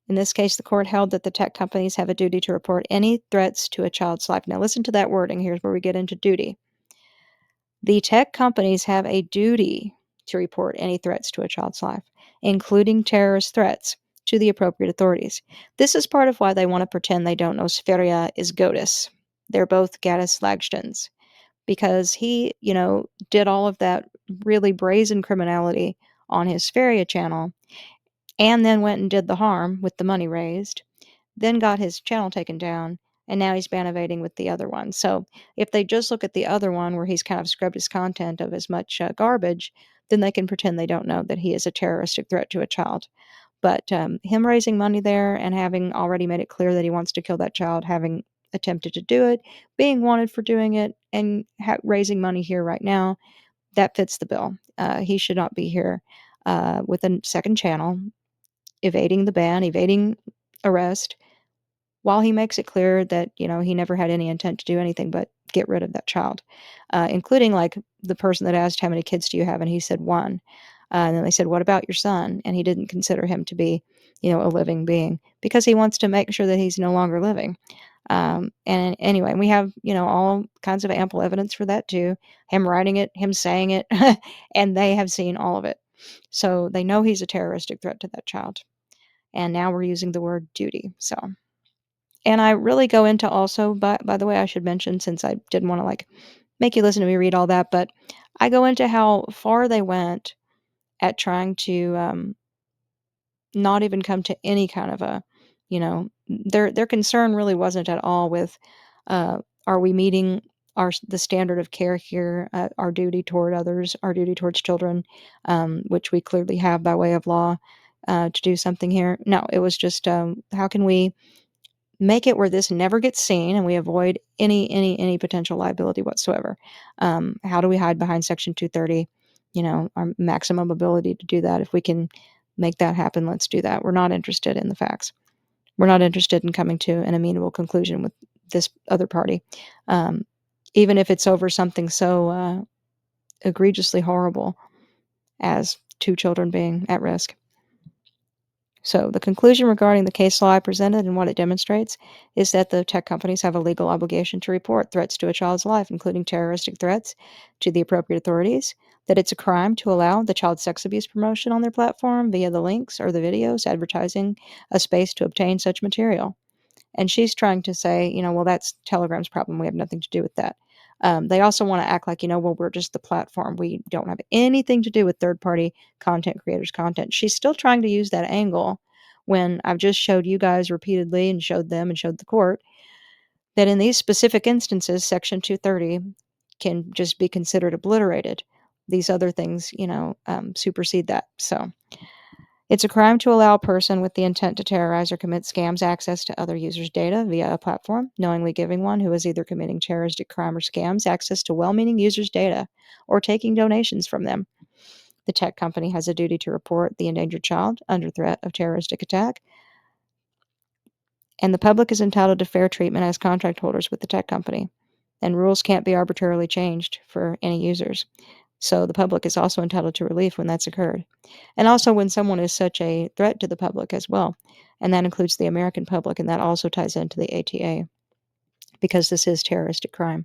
In this case, the court held that the tech companies have a duty to report any threats to a child's life. Now, listen to that wording. Here's where we get into duty. The tech companies have a duty to report any threats to a child's life, including terrorist threats, to the appropriate authorities. This is part of why they want to pretend they don't know Sverige is Godis. They're both Gaddis Lagstons, because he, did all of that really brazen criminality on his Sverige channel, and then went and did the harm with the money raised, then got his channel taken down, and now he's ban evading with the other one. So if they just look at the other one where he's kind of scrubbed his content of as much garbage, then they can pretend they don't know that he is a terroristic threat to a child. But him raising money there and having already made it clear that he wants to kill that child, having attempted to do it, being wanted for doing it, and raising money here right now, that fits the bill. He should not be here with a second channel, evading the ban, evading arrest, while he makes it clear that, he never had any intent to do anything but get rid of that child, including like the person that asked, "How many kids do you have?" And he said, "One." And then they said, "What about your son?" And he didn't consider him to be, a living being, because he wants to make sure that he's no longer living. And anyway, we have, all kinds of ample evidence for that too. Him writing it, him saying it, and they have seen all of it. So they know he's a terroristic threat to that child. And now we're using the word duty. So, and I really go into also, by the way, I should mention, since I didn't want to like make you listen to me read all that, but I go into how far they went at trying to not even come to any kind of a, their concern really wasn't at all with, are we meeting the standard of care here, our duty toward others, our duty towards children, which we clearly have by way of law, to do something here. No, it was just, how can we make it where this never gets seen and we avoid any potential liability whatsoever? How do we hide behind Section 230? Our maximum ability to do that. If we can make that happen, let's do that. We're not interested in the facts. We're not interested in coming to an amenable conclusion with this other party, um, even if it's over something so egregiously horrible as two children being at risk. So the conclusion regarding the case law I presented and what it demonstrates is that the tech companies have a legal obligation to report threats to a child's life, including terroristic threats, to the appropriate authorities, that it's a crime to allow the child sex abuse promotion on their platform via the links or the videos advertising a space to obtain such material. And she's trying to say, well, that's Telegram's problem. We have nothing to do with that. They also want to act like, well, we're just the platform. We don't have anything to do with third party content creators' content. She's still trying to use that angle when I've just showed you guys repeatedly and showed them and showed the court that in these specific instances, Section 230 can just be considered obliterated. These other things, supersede that. So it's a crime to allow a person with the intent to terrorize or commit scams access to other users' data via a platform, knowingly giving one who is either committing terroristic crime or scams access to well-meaning users' data or taking donations from them. The tech company has a duty to report the endangered child under threat of terroristic attack, and the public is entitled to fair treatment as contract holders with the tech company, and rules can't be arbitrarily changed for any users. So the public is also entitled to relief when that's occurred. And also when someone is such a threat to the public as well. And that includes the American public, and that also ties into the ATA, because this is terroristic crime.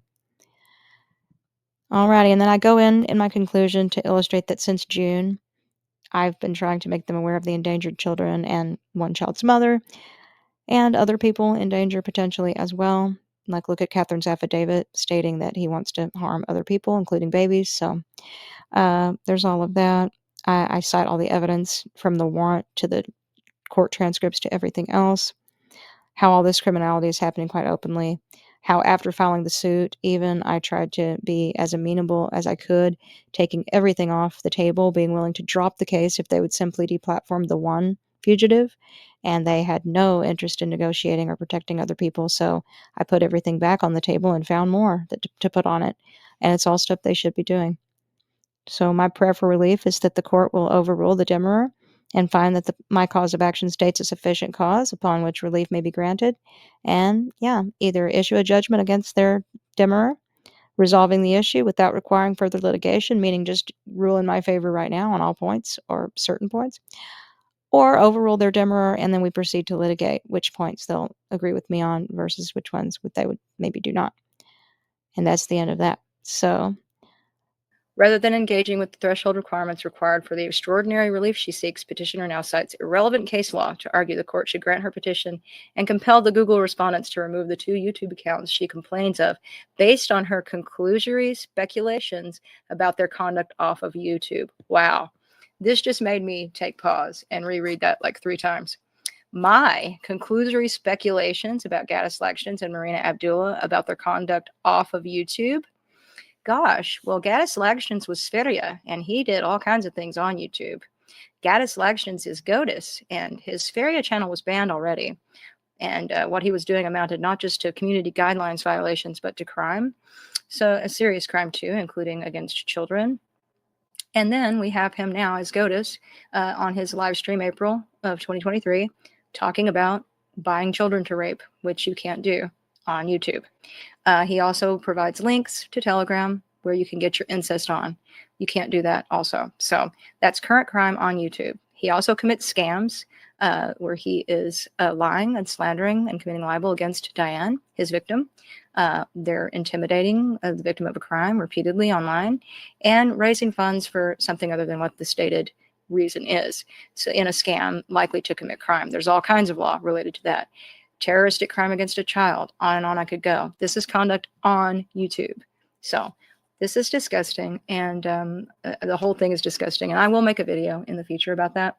Alrighty, and then I go in my conclusion to illustrate that since June, I've been trying to make them aware of the endangered children and one child's mother, and other people in danger potentially as well. Like, look at Catherine's affidavit stating that he wants to harm other people, including babies. So there's all of that. I cite all the evidence from the warrant to the court transcripts to everything else, how all this criminality is happening quite openly, how after filing the suit, even I tried to be as amenable as I could, taking everything off the table, being willing to drop the case if they would simply deplatform the one fugitive, and they had no interest in negotiating or protecting other people. So I put everything back on the table and found more to put on it, and it's all stuff they should be doing. So my prayer for relief is that the court will overrule the demurrer and find that my cause of action states a sufficient cause upon which relief may be granted, and either issue a judgment against their demurrer, resolving the issue without requiring further litigation, meaning just rule in my favor right now on all points or certain points, or overrule their demurrer, and then we proceed to litigate which points they'll agree with me on versus which ones they would maybe do not. And that's the end of that. So rather than engaging with the threshold requirements required for the extraordinary relief she seeks, petitioner now cites irrelevant case law to argue the court should grant her petition and compel the Google respondents to remove the 2 YouTube accounts she complains of based on her conclusory speculations about their conduct off of YouTube. Wow. This just made me take pause and reread that like 3 times. My conclusory speculations about Gaddis Laxton's and Marina Abdullah about their conduct off of YouTube. Gosh, well, Gaddis Laxton's was Sferia, and he did all kinds of things on YouTube. Gaddis Laxton's is Godis, and his Sferia channel was banned already. And what he was doing amounted not just to community guidelines violations, but to crime. So a serious crime, too, including against children. And then we have him now as Godis on his live stream April of 2023, talking about buying children to rape, which you can't do on YouTube. He also provides links to Telegram where you can get your incest on. You can't do that also. So that's current crime on YouTube. He also commits scams where he is lying and slandering and committing libel against Diane, his victim. They're intimidating the victim of a crime repeatedly online and raising funds for something other than what the stated reason is. So in a scam likely to commit crime. There's all kinds of law related to that. Terroristic crime against a child, on and on I could go. This is conduct on YouTube. So this is disgusting, and the whole thing is disgusting. And I will make a video in the future about that.